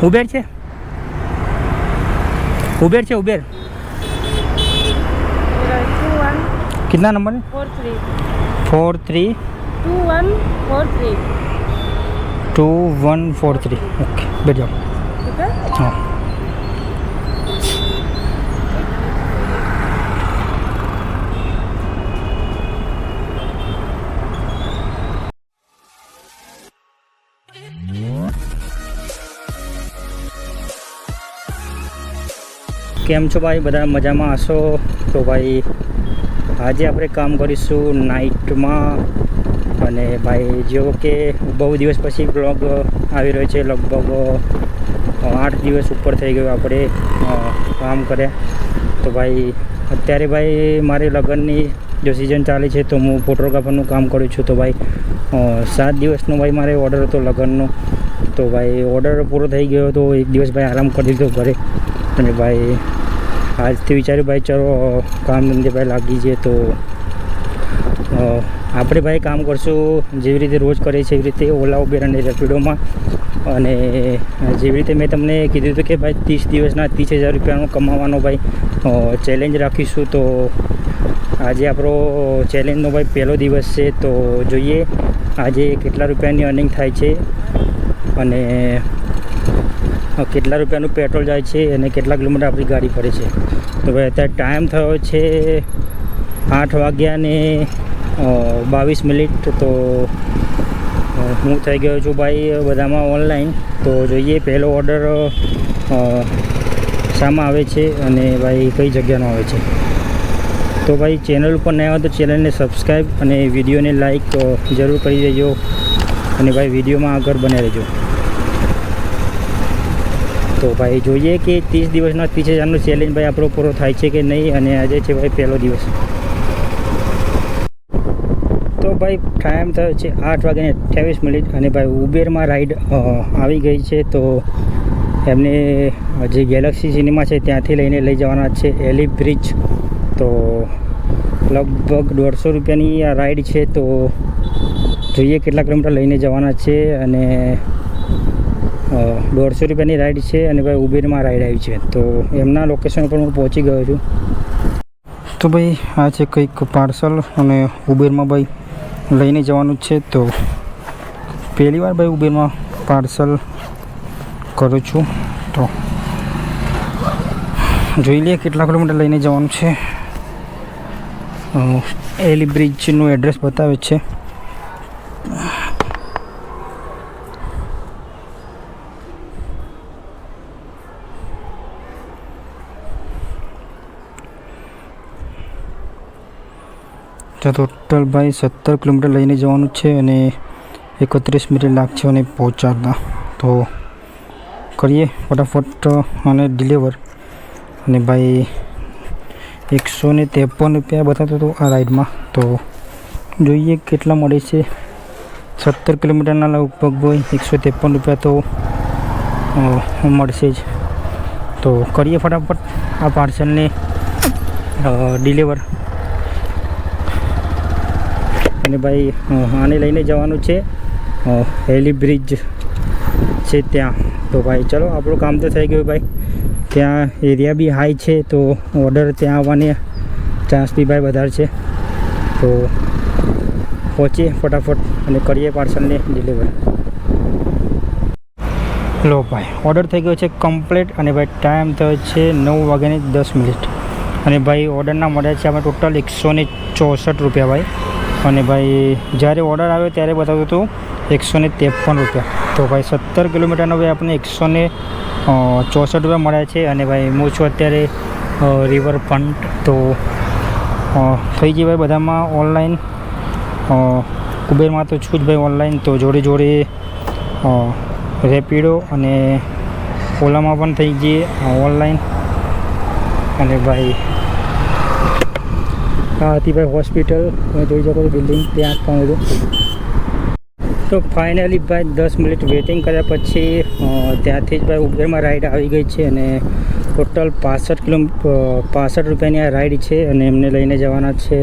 Uber છે Uber છે Uber कितना नंबर है 432143 ओके बैठ जाओ हाँ કેમ છો ભાઈ બધા મજામાં હશો તો ભાઈ આજે આપણે કામ કરીશું નાઇટમાં અને ભાઈ જો કે બહુ દિવસ પછી બ્લોગ આવી રહ્યો છે લગભગ 8 દિવસ ઉપર થઈ ગયો આપણે કામ કર્યા તો ભાઈ અત્યારે ભાઈ મારી લગ્નની જો સિઝન ચાલે છે તો હું ફોટોગ્રાફરનું કામ કરું છું તો ભાઈ 7 દિવસનો ભાઈ મારે ઓર્ડર હતો લગ્નનો તો ભાઈ ઓર્ડર પૂરો થઈ ગયો તો એક દિવસ ભાઈ આરામ કરી દીધો ઘરે અને ભાઈ આજથી વિચાર્યું ભાઈ ચલો કામ ધંધે ભાઈ લાગી જઈએ તો આપણે ભાઈ કામ કરશું જેવી રીતે રોજ કરીએ છીએ એવી રીતે ઓલા ઉબેર અને રેપિડોમાં અને જેવી રીતે મેં તમને કીધું હતું કે ભાઈ 30 દિવસના 30,000 રૂપિયાનો કમાવાનો ભાઈ ચેલેન્જ રાખીશું તો આજે આપણો ચેલેન્જનો ભાઈ પહેલો દિવસ છે તો જોઈએ આજે કેટલા રૂપિયાની અર્નિંગ થાય છે અને કેટલા રૂપિયાનું પેટ્રોલ જાય છે અને કેટલા કિલોમીટર આપણી ગાડી ફરે છે તો ભાઈ અત્યારે ટાઈમ થયો છે 8 વાગ્યાને 22 મિનિટ તો હું થઈ ગયો છું ભાઈ બધામાં ઓનલાઈન તો જોઈએ પહેલો ઓર્ડર શામાં આવે છે અને ભાઈ કઈ જગ્યાનો આવે છે તો ભાઈ ચેનલ ઉપર નવા હોય તો ચેનલને સબસ્ક્રાઈબ અને વિડીયોને લાઈક જરૂર કરી દેજો અને ભાઈ વિડીયોમાં આગળ બને રહેજો તો ભાઈ જોઈએ કે 30 દિવસના 30,000નો ચેલેન્જ ભાઈ આપણો પૂરો થાય છે કે નહીં અને આજે છે ભાઈ પહેલો દિવસ તો ભાઈ ટાઈમ થયો છે 8 વાગ્યાને 28 મિનિટ અને ભાઈ ઉબેરમાં રાઈડ આવી ગઈ છે તો એમને જે ગેલેક્સી સિનેમા છે ત્યાંથી લઈને લઈ જવાના છે એલી બ્રિજ તો લગભગ 150 રૂપિયાની આ રાઈડ છે તો જોઈએ કેટલા કિલોમીટર લઈને જવાના છે અને 150 રૂપિયાની રાઈડ છે અને ભાઈ ઉબેરમાં રાઈડ આવી છે તો એમના લોકેશન ઉપર હું પહોંચી ગયો છું તો ભાઈ આ છે કંઈક પાર્સલ અને ઉબેરમાં ભાઈ લઈને જવાનું છે તો પહેલી વાર ભાઈ ઉબેરમાં પાર્સલ કરું છું તો જોઈ લઈએ કેટલા કિલોમીટર લઈને જવાનું છે એલી બ્રિજનું એડ્રેસ બતાવે છે તો ટોટલ ભાઈ 17 કિલોમીટર લઈને જવાનું છે અને 31 મિનિટ લાગશે અને પહોંચાડતા તો કરીએ ફટાફટ અને ડિલિવર અને ભાઈ 153 રૂપિયા બતાવતો હતો આ રાઈડમાં તો જોઈએ કેટલા મળે છે 17 કિલોમીટરના લગભગ ભાઈ 153 રૂપિયા તો મળશે જ તો કરીએ ફટાફટ આ પાર્સલને ડિલિવર અને ભાઈ આને લઈને જવાનું છે એલી બ્રિજ છે ત્યાં તો ભાઈ ચલો આપણું કામ તો થઈ ગયું ભાઈ ત્યાં એરિયા બી હાઈ છે તો ઓર્ડર ત્યાં આવવાની ચાન્સ બી ભાઈ વધારે છે તો પહોંચીએ ફટાફટ અને કરીએ પાર્સલને ડિલિવર લો ભાઈ ઓર્ડર થઈ ગયો છે કમ્પ્લીટ અને ભાઈ ટાઈમ થયો છે 9 વાગ્યાની 10 મિનિટ અને ભાઈ ઓર્ડરના મળ્યા છે આપણે ટોટલ 164 રૂપિયા ભાઈ અને ભાઈ જ્યારે ઓર્ડર આવ્યો ત્યારે બતાવ્યું હતું 153 રૂપિયા તો ભાઈ 17 કિલોમીટરનો ભાઈ આપણને 164 રૂપિયા મળ્યા છે અને ભાઈ હું છું અત્યારે રિવરફ્રન્ટ તો થઈ ગઈ ભાઈ બધામાં ઓનલાઈન ઉબેરમાં તો છું જ ભાઈ ઓનલાઈન તો જોડે જોડે રેપિડો અને ઓલામાં પણ થઈ જઈએ ઓનલાઈન અને ભાઈ આ હતી ભાઈ હોસ્પિટલ તમે જોઈ શકો છો બિલ્ડિંગ ત્યાં પણ હતું તો ફાઇનલી ભાઈ 10 મિનિટ વેઇટિંગ કર્યા પછી ત્યાંથી જ ભાઈ ઉબેરમાં રાઈડ આવી ગઈ છે અને ટોટલ 65 રૂપિયાની આ રાઈડ છે અને એમને લઈને જવાના છે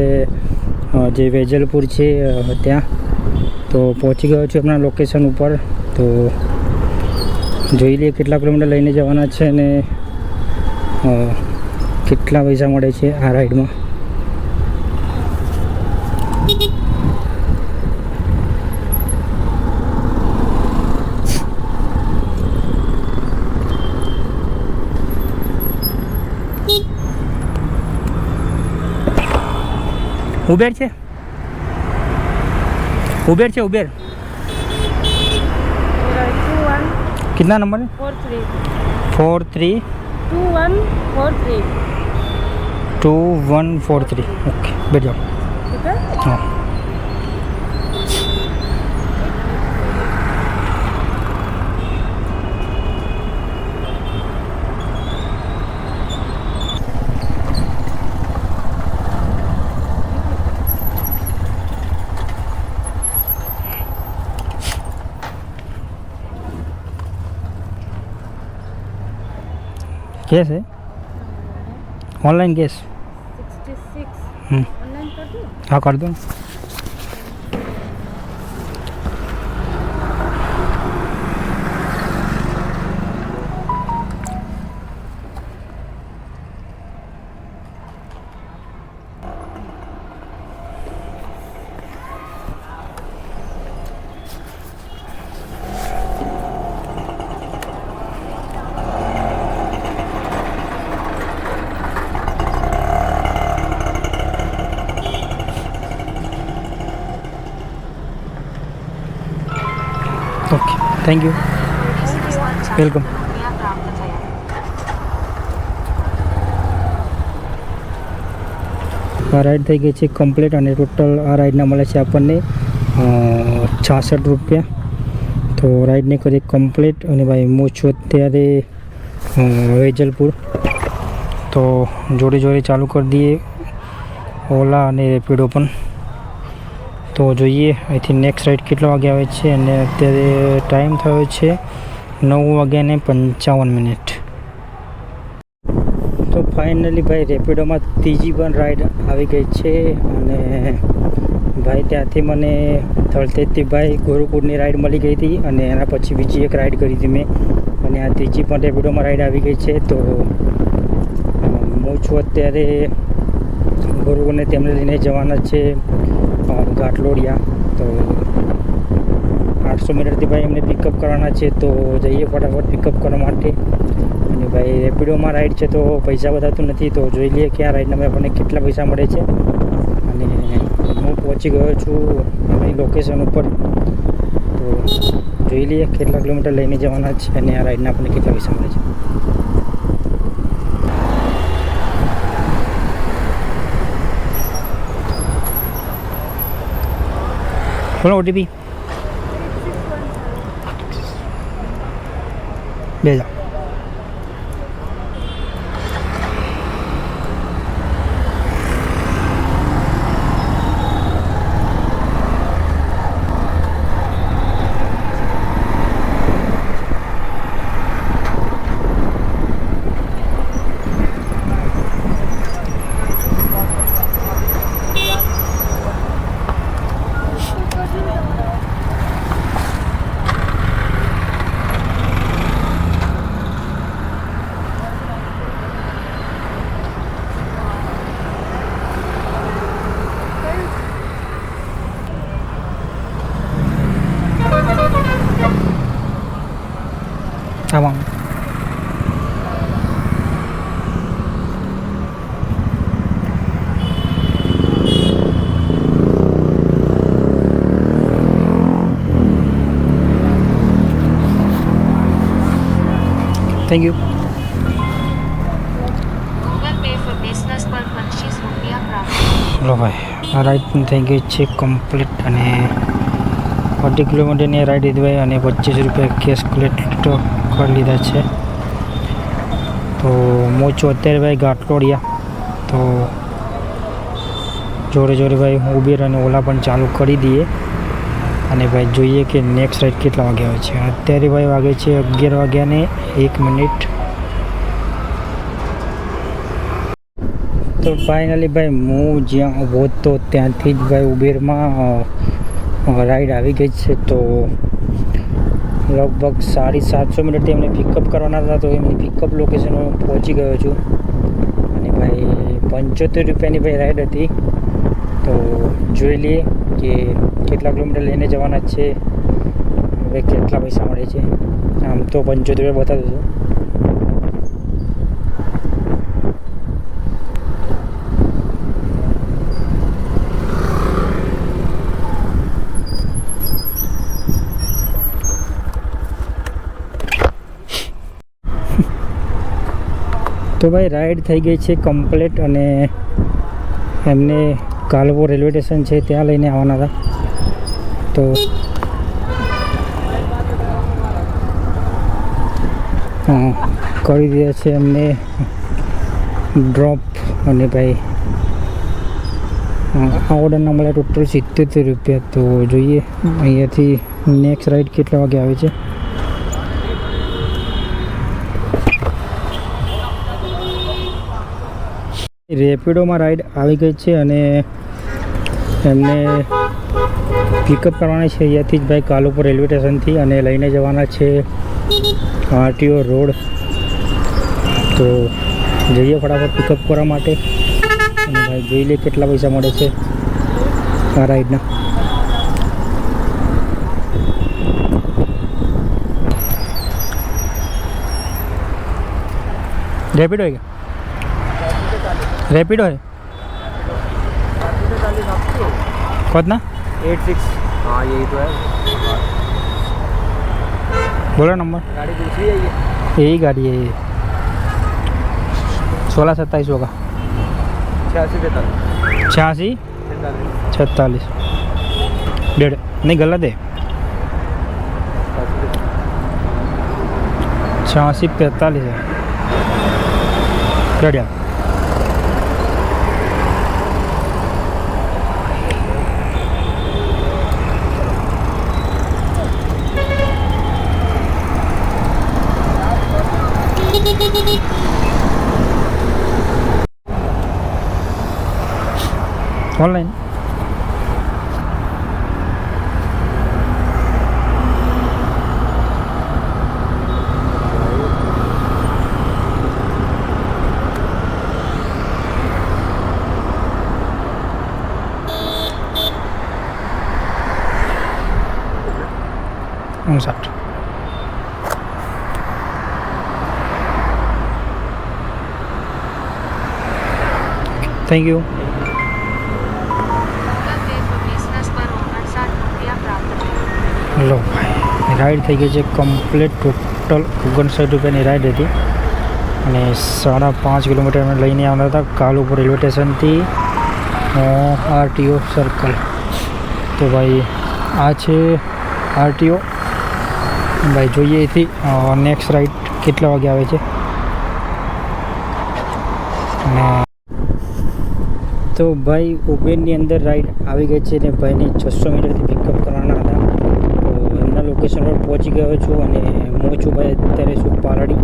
જે વેજલપુર છે ત્યાં તો પહોંચી ગયો છું એમના લોકેશન ઉપર તો જોઈ લઈએ કેટલા કિલોમીટર લઈને જવાના છે અને કેટલા પૈસા મળે છે આ રાઈડમાં. ઉબેર છે, ઉબેર છે, ઉબેર. कितना नंबर है? 43 2143. ओके बैठ जाओ. हाँ कैश है? ऑनलाइन कैश 66 ऑनलाइन कर दूँ? हाँ कर दो. Okay thank you welcome. આ રાઈડ થઈ ગઈ છે કમ્પ્લીટ અને ટોટલ આ રાઈડના મળે છે આપણને 66 રૂપિયા. તો રાઈડને કરી કમ્પ્લીટ અને ભાઈ હું છું અત્યારે વેજલપુર. તો જોડે જોડે ચાલુ કરી દઈએ ઓલા અને રેપિડો પણ. તો જોઈએ અહીંથી નેક્સ્ટ રાઈડ કેટલા વાગે આવે છે અને અત્યારે ટાઈમ થયો છે 9:55. તો ફાઇનલી ભાઈ રેપિડોમાં ત્રીજી પણ રાઈડ આવી ગઈ છે અને ભાઈ ત્યાંથી મને થળતેજથી ભાઈ ગુરુકુળની રાઈડ મળી ગઈ હતી અને એના પછી બીજી એક રાઈડ કરી હતી મેં અને આ ત્રીજી પણ રેપિડોમાં રાઈડ આવી ગઈ છે. તો હું છું અત્યારે ગુરુકુળને તેમને લઈને જવાના છે ઘાટલોડિયા. તો 800 મીટરથી ભાઈ એમને પિકઅપ કરવાના છે. તો જઈએ ફટાફટ પિકઅપ કરવા માટે. અને ભાઈ રેપિડોમાં રાઈડ છે તો પૈસા બતાવતું નથી. તો જોઈ લઈએ કે આ રાઈડના આપણને કેટલા પૈસા મળે છે. અને હું પહોંચી ગયો છું અમારી લોકેશન ઉપર. તો જોઈ લઈએ કેટલા કિલોમીટર લઈને જવાના છે અને આ રાઈડના આપણને કેટલા પૈસા મળે છે. બોલો OTP 2 જાઓ. આવવાનું થેન્ક યુ. લો ભાઈ આ રાઈડ પણ થઈ ગઈ છે કમ્પ્લીટ અને 40 કિલોમીટરની રાઈડ લીધી ભાઈ અને 25 રૂપિયા કેશ કલેક્ટ કરી લીધા છે. તો હું છું અત્યારે ભાઈ ઘાટલોડિયા. તો જોડે જોડે ભાઈ હું ઉબેર અને ઓલા પણ ચાલુ કરી દઈએ અને ભાઈ જોઈએ કે નેક્સ્ટ રાઈડ કેટલા વાગે આવે છે. અત્યારે ભાઈ વાગે છે 11:01. તો ફાઇનલી ભાઈ હું જ્યાં ઊભો હતો ત્યાંથી જ ભાઈ ઉબેરમાં રાઈડ આવી ગઈ છે. તો લગભગ 750 મિનિટથી એમને પિકઅપ કરવાના હતા, તો એમની પિકઅપ લોકેશન પહોંચી ગયો છું. અને ભાઈ 75 રૂપિયાની ભાઈ રાઈડ હતી. તો જોઈ લઈએ કે કેટલા કિલોમીટર લઈને જવાના છે, હવે કેટલા પૈસા મળે છે. આમ તો 75 રૂપિયા બતાવું છું. તો ભાઈ રાઈડ થઈ ગઈ છે કમ્પ્લીટ, અને એમને કાલવો રેલવે સ્ટેશન છે ત્યાં લઈને આવવાના હતા. તો કરી રહ્યા છે એમને ડ્રોપ. અને ભાઈ આ ઓર્ડરના મળ્યા ટોટલ 77 રૂપિયા. તો જોઈએ અહીંયાથી નેક્સ્ટ રાઈડ કેટલા વાગે આવે છે. રેપિડોમાં રાઈડ આવી ગઈ છે અને એમને પિકઅપ કરવાના છે અહીંયાથી જ ભાઈ કાલુપુર રેલવે સ્ટેશનથી, અને લઈને જવાના છે RTO રોડ. તો જઈએ ફટાફટ પિકઅપ કરવા માટે, અને ભાઈ જોઈ લે કેટલા પૈસા મળે છે આ રાઈડના. રેપિડો है क्या? रैपिडो है कितना? 86। हाँ यही तो है। बोलो नंबर. गाड़ी दूसरी है ये। यही गाड़ी है ये, 1627 होगा. 86 46 डेढ़ नहीं गलत है. 8645 है. बढ़िया. ऑनलाइन साठ. Thank you. લો ભાઈ રાઈડ થઈ ગઈ છે કમ્પ્લીટ. ટોટલ 59 રૂપિયાની રાઈડ હતી, અને 5.5 કિલોમીટર અમે લઈને આવતા હતા કાલુપુર રેલવે સ્ટેશનથી RTO સર્કલ. તો ભાઈ આ છે RTO. ભાઈ જોઈએ એથી નેક્સ્ટ રાઈડ કેટલા વાગે આવે છે. અને તો ભાઈ ઉબેરની અંદર રાઈડ આવી ગઈ છે, ને ભાઈને 600 મીટરથી પિકઅપ કરવાના હતા. લોકેશન પર પહોંચી ગયો છું, અને હું છું ભાઈ અત્યારે છું પાલડી,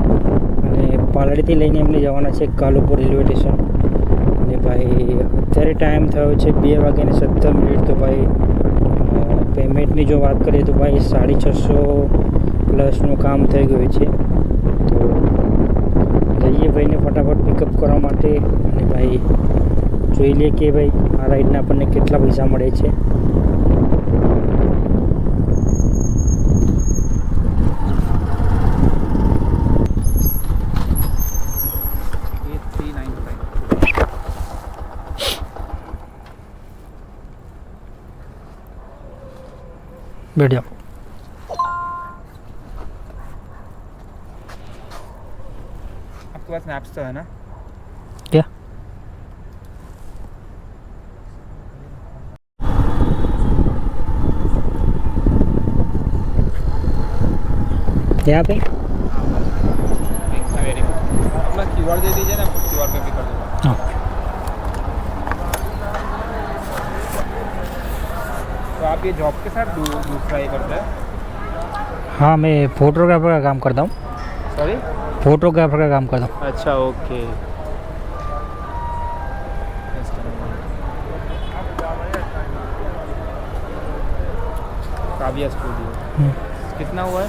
અને પાલડીથી લઈને એમને જવાના છે કાલુપુર રેલવે સ્ટેશન. અને ભાઈ અત્યારે ટાઈમ થયો છે 2:17. તો ભાઈ પેમેન્ટની જો વાત કરીએ તો ભાઈ 650 પ્લસનું કામ થઈ ગયું છે. તો જઈએ ભાઈને ફટાફટ પિકઅપ કરવા માટે, અને ભાઈ જોઈ લઈએ કે ભાઈ આ રાઈડના આપણને કેટલા પૈસા મળે છે. बैठ जाओ. आपके पास मैप्स तो है ना? क्या? यहाँ पे अपना QR दे दीजिए ना, QR पे भी कर दूँगा. हाँ. तो आप ये जॉब के साथ दूसरा ये करते हैं? हाँ मैं फोटोग्राफर का काम करता हूँ. सॉरी? फोटोग्राफर का काम करता हूँ. अच्छा ओके. काव्या स्टूडियो. कितना हुआ है?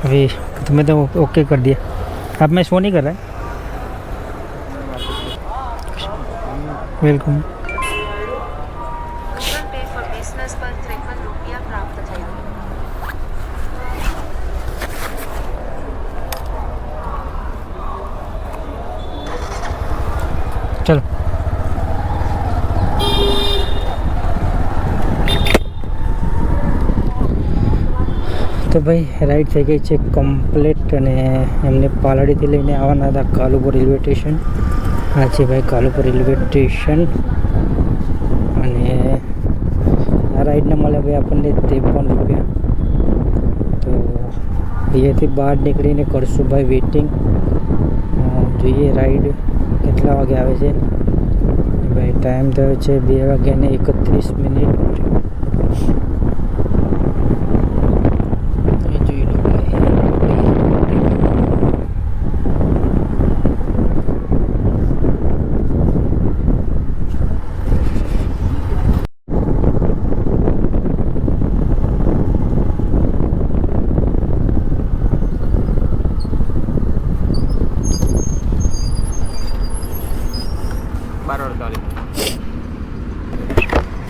अभी तुम्हें तो ओके कर दिया, अब मैं शो नहीं कर रहा है। वेलकम। गूगल पे फॉर बिजनेस पर 53 रुपया प्राप्त થયા। चलो તો ભાઈ રાઈડ થઈ ગઈ છે કમ્પ્લીટ અને એમને પાલડીથી લઈને આવવાના હતા કાલુપુર રેલવે સ્ટેશન। આ છે ભાઈ કાલુપુર રેલવે સ્ટેશન અને આ રાઈડને મળે ભાઈ આપણને 53 રૂપિયા। તો અહીંયાથી બહાર નીકળીને કરશું ભાઈ વેઇટિંગ, જોઈએ રાઈડ કેટલા વાગે આવે છે। ભાઈ ટાઈમ થયો છે 2:31।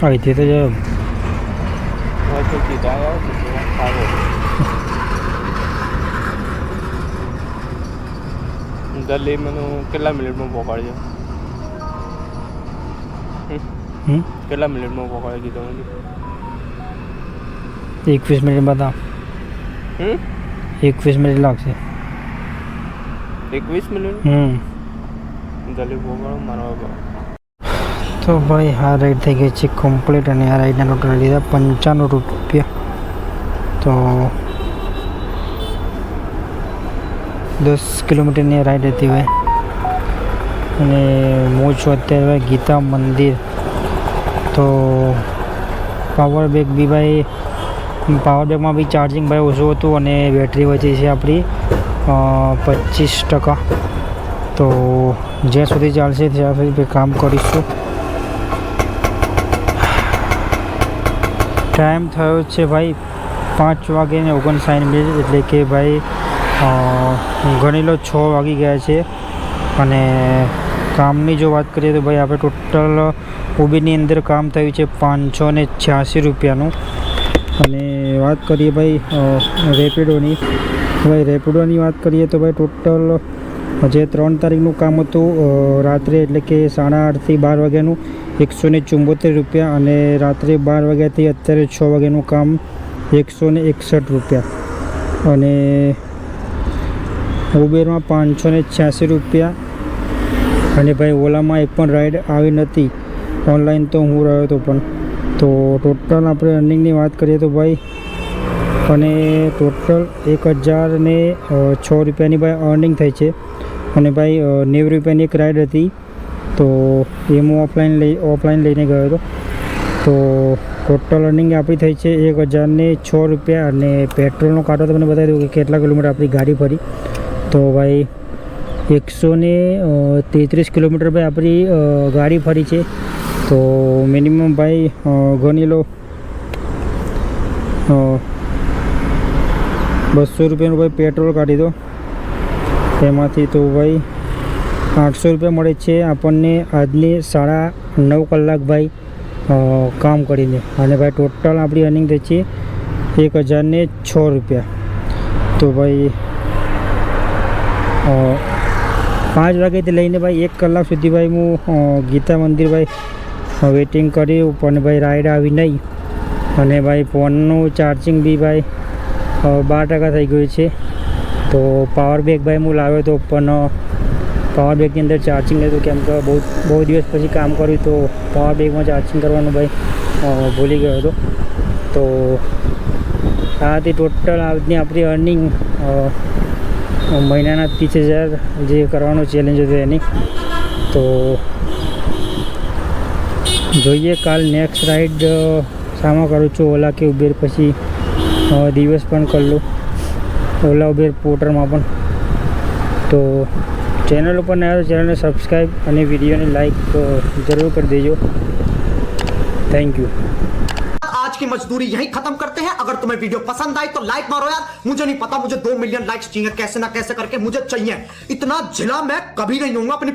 અહીંથી તો જો दिल्ली में કેટલા મિનિટમાં પહોંચાડજો? કેટલા મિનિટમાં પહોંચાડી કીધું મને? 21 મિનિટ બતાવ। 21 મિનિટ લાગશે। 21 મિનિટ? દિલ્હી પહોંચાડો મારવા। તો ભાઈ આ રાઈડ થઈ ગઈ છે કમ્પ્લીટ અને આ રાઈડના ટોટલ લીધા 95 રૂપિયા। તો 10 કિલોમીટરની રાઈડ હતી ભાઈ અને હું છું અત્યારે ભાઈ ગીતા મંદિર। તો પાવર બેગ બી ભાઈ પાવર બેગમાં બી ચાર્જિંગ ભાઈ ઓછું હતું અને બેટરી વધી છે આપણી 25%। તો જ્યાં સુધી ચાલશે ત્યાં સુધી કામ કરીશું। ટાઈમ થયો છે ભાઈ 5:59, એટલે કે ભાઈ ગણી લો 6 વાગી ગયા છે। અને કામની જો વાત કરીએ તો ભાઈ આપણે ટોટલ ઉબેરની અંદર કામ થયું છે 586 રૂપિયાનું। અને વાત કરીએ ભાઈ રેપિડોની, ભાઈ રેપિડોની વાત કરીએ તો ભાઈ ટોટલ જે 3 તારીખનું કામ હતું રાત્રે, એટલે કે 8:30 થી 12 વાગ્યાનું 174 રૂપિયા અને રાત્રે 12 વાગ્યાથી અત્યારે 6 વાગ્યાનું કામ 161 રૂપિયા। અને ઉબેરમાં 586 રૂપિયા। અને ભાઈ ઓલામાં એક પણ રાઈડ આવી નથી, ઓનલાઈન તો હું રહ્યો હતો પણ। તો ટોટલ આપણે અર્નિંગની વાત કરીએ તો ભાઈ અને ટોટલ 1006 રૂપિયાની ભાઈ અર્નિંગ થઈ છે। અને ભાઈ 90 રૂપિયાની એક રાઈડ હતી, તો એ હું ઓફલાઈન લઈને ગયો હતો। તો ટોટલ અર્નિંગ આપણી થઈ છે 1006 રૂપિયા। અને પેટ્રોલનો કાંટો તમને બતાવી દઉં કે કેટલા કિલોમીટર આપણી ગાડી ફરી। તો ભાઈ 133 કિલોમીટર ભાઈ આપણી ગાડી ફરી છે। તો મિનિમમ ભાઈ ગણી લો 200 રૂપિયાનું ભાઈ પેટ્રોલ કાઢી દો તેમાંથી, તો ભાઈ 800 રૂપિયા મળે છે આપણને આજની 9.5 કલાક ભાઈ કામ કરીને। અને ભાઈ ટોટલ આપણી અર્નિંગ થઈ છે 1006 રૂપિયા। તો ભાઈ 5 વાગ્યાથી લઈને ભાઈ 1 કલાક સુધી ભાઈ હું ગીતા મંદિર ભાઈ વેઇટિંગ કર્યું, પણ ભાઈ રાઈડ આવી નહીં। અને ભાઈ ફોનનું ચાર્જિંગ બી ભાઈ 12% થઈ ગયું છે। તો પાવર બેગ ભાઈ હું લાવ્યો હતો, પણ પાવર બેગની અંદર ચાર્જિંગ નહોતું, કેમ કે બહુ દિવસ પછી કામ કર્યું તો પાવર બેગમાં ચાર્જિંગ કરવાનું ભાઈ ભૂલી ગયો હતો। તો આ હતી ટોટલ આજની આપણી અર્નિંગ મહિનાના 30,000 જે કરવાનો ચેલેન્જ હતો એની। તો જોઈએ કાલ નેક્સ્ટ રાઈડ શામાં કરું છું, ઓલા કે ઉબેર, પછી દિવસ પણ કરી લઉં ઓલા ઉબેર પોર્ટલમાં પણ। તો ચેનલ ઉપર નયા તો ચેનલને સબસ્ક્રાઈબ અને વિડીયોને લાઈક જરૂર કરી દેજો। Thank you. आज की मजदूरी यहीं खत्म करते हैं। अगर तुम्हें वीडियो पसंद आई तो लाइक मारो यार, मुझे नहीं पता, मुझे 2 मिलियन लाइक्स चाहिए कैसे ना कैसे करके, मुझे चाहिए। इतना झिला मैं कभी नहीं होऊंगा अपनी